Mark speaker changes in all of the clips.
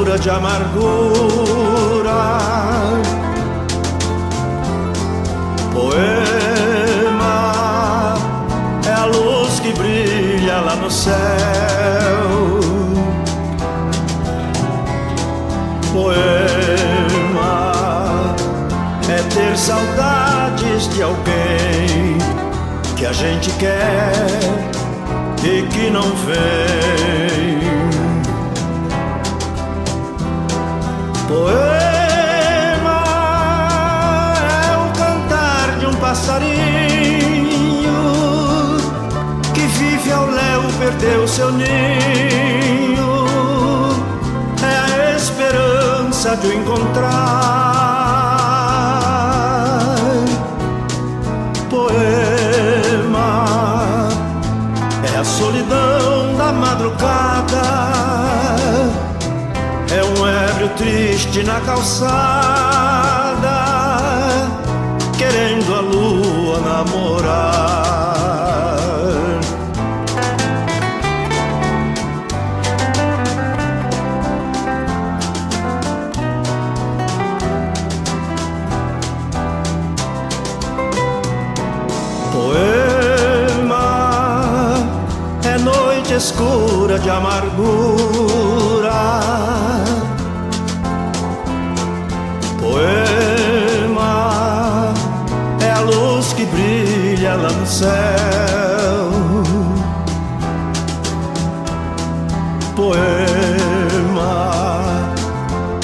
Speaker 1: escura de amargura. Poema é a luz que brilha lá no céu. Poema é ter saudades de alguém que a gente quer e que não vem. Poema é o cantar de um passarinho que vive ao léu, perdeu seu ninho. É a esperança de o encontrar. Poema é a solidão da madrugada. É um ébrio triste na calçada, querendo a lua namorar. Poema é noite escura de amargura. Poema é a luz que brilha lá no céu. Poema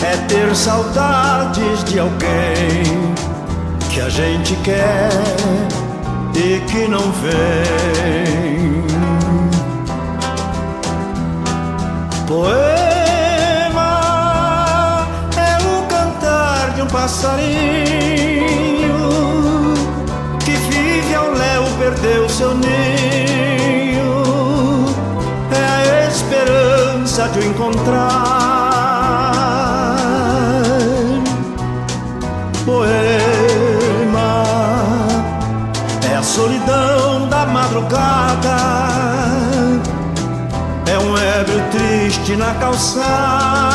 Speaker 1: é ter saudades de alguém que a gente quer e que não vem. Poema é o cantar de um passarinho que vive ao léu, perdeu seu ninho. É a esperança de o encontrar. Poema é a solidão da madrugada. É um ébrio triste na calçada,